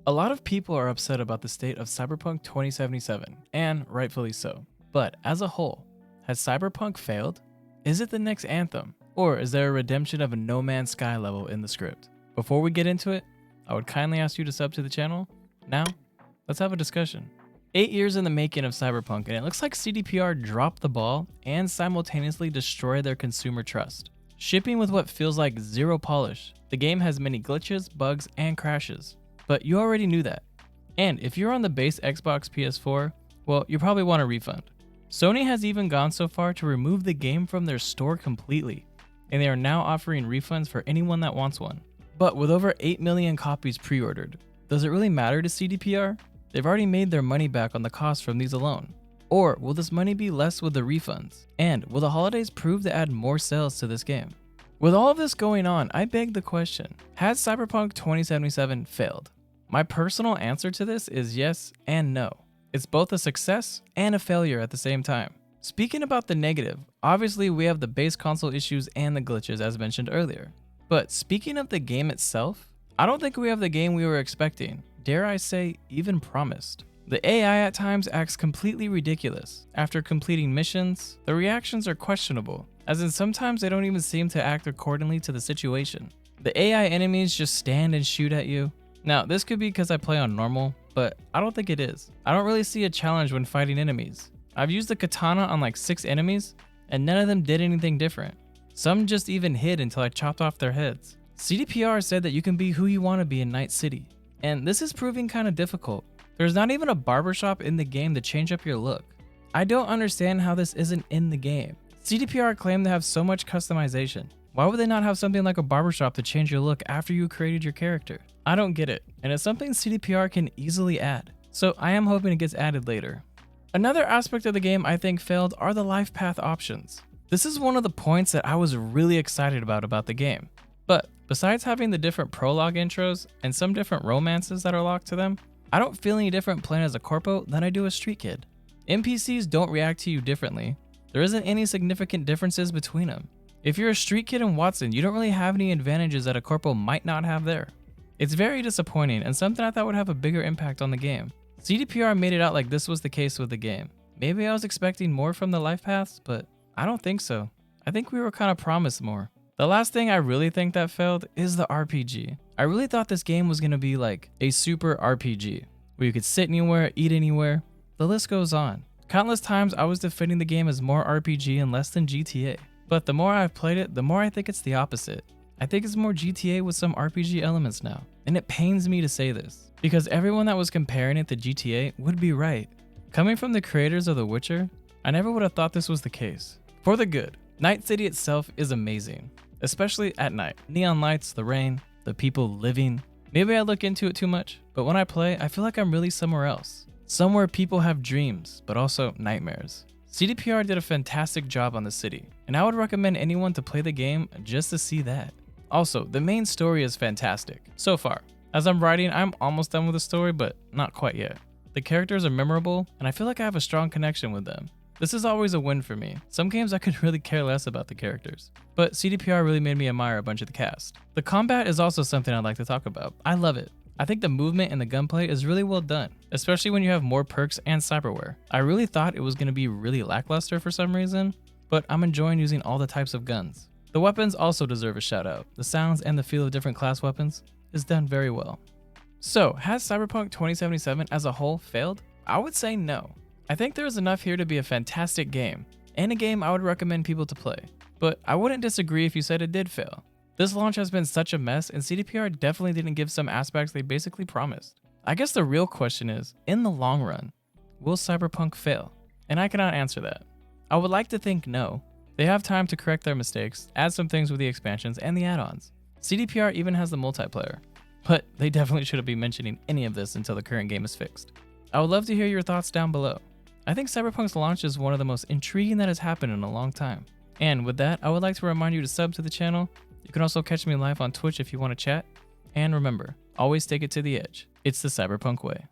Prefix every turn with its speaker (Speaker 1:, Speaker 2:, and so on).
Speaker 1: A lot of people are upset about the state of Cyberpunk 2077, and rightfully so. But as a whole, has Cyberpunk failed? Is it the next Anthem? Or is there a redemption of a No Man's Sky level in the script? Before we get into it, I would kindly ask you to sub to the channel. Now, let's have a discussion. 8 years in the making of Cyberpunk, and it looks like CDPR dropped the ball and simultaneously destroyed their consumer trust. Shipping with what feels like zero polish, the game has many glitches, bugs, and crashes. But you already knew that. And if you're on the base Xbox PS4, well, you probably want a refund. Sony has even gone so far to remove the game from their store completely, and they are now offering refunds for anyone that wants one. But with over 8 million copies pre-ordered, does it really matter to CDPR? They've already made their money back on the cost from these alone. Or will this money be less with the refunds? And will the holidays prove to add more sales to this game? With all of this going on, I beg the question, has Cyberpunk 2077 failed? My personal answer to this is yes and no. It's both a success and a failure at the same time. Speaking about the negative, obviously we have the base console issues and the glitches as mentioned earlier. But speaking of the game itself, I don't think we have the game we were expecting, dare I say even promised. The AI at times acts completely ridiculous. After completing missions, the reactions are questionable, as in sometimes they don't even seem to act accordingly to the situation. The AI enemies just stand and shoot at you. Now, this could be because I play on normal, but I don't think it is. I don't really see a challenge when fighting enemies. I've used the katana on like 6 enemies, and none of them did anything different. Some just even hid until I chopped off their heads. CDPR said that you can be who you want to be in Night City, and this is proving kind of difficult. There's not even a barbershop in the game to change up your look. I don't understand how this isn't in the game. CDPR claimed to have so much customization. Why would they not have something like a barbershop to change your look after you created your character? I don't get it, and it's something CDPR can easily add. So I am hoping it gets added later. Another aspect of the game I think failed are the life path options. This is one of the points that I was really excited about the game. But besides having the different prologue intros and some different romances that are locked to them, I don't feel any different playing as a corpo than I do a street kid. NPCs don't react to you differently. There isn't any significant differences between them. If you're a street kid in Watson, you don't really have any advantages that a corpo might not have there. It's very disappointing and something I thought would have a bigger impact on the game. CDPR made it out like this was the case with the game. Maybe I was expecting more from the Lifepaths, but I don't think so. I think we were kind of promised more. The last thing I really think that failed is the RPG. I really thought this game was going to be like a super RPG, where you could sit anywhere, eat anywhere. The list goes on. Countless times I was defending the game as more RPG and less than GTA. But the more I've played it, the more I think it's the opposite. I think it's more GTA with some RPG elements now. And it pains me to say this, because everyone that was comparing it to GTA would be right. Coming from the creators of The Witcher, I never would have thought this was the case. For the good, Night City itself is amazing, especially at night. Neon lights, the rain, the people living. Maybe I look into it too much, but when I play, I feel like I'm really somewhere else. Somewhere people have dreams, but also nightmares. CDPR did a fantastic job on the city, and I would recommend anyone to play the game just to see that. Also, the main story is fantastic, so far. As I'm writing, I'm almost done with the story, but not quite yet. The characters are memorable, and I feel like I have a strong connection with them. This is always a win for me. Some games I could really care less about the characters, but CDPR really made me admire a bunch of the cast. The combat is also something I'd like to talk about. I love it. I think the movement and the gunplay is really well done, especially when you have more perks and cyberware. I really thought it was going to be really lackluster for some reason, but I'm enjoying using all the types of guns. The weapons also deserve a shout out. The sounds and the feel of different class weapons is done very well. So, has Cyberpunk 2077 as a whole failed? I would say no. I think there is enough here to be a fantastic game, and a game I would recommend people to play. But I wouldn't disagree if you said it did fail. This launch has been such a mess, and CDPR definitely didn't give some aspects they basically promised. I guess the real question is, in the long run, will Cyberpunk fail? And I cannot answer that. I would like to think no. They have time to correct their mistakes, add some things with the expansions and the add-ons. CDPR even has the multiplayer, but they definitely shouldn't be mentioning any of this until the current game is fixed. I would love to hear your thoughts down below. I think Cyberpunk's launch is one of the most intriguing that has happened in a long time. And with that, I would like to remind you to sub to the channel. You can also catch me live on Twitch if you want to chat. And remember, always take it to the edge. It's the Cyberpunk way.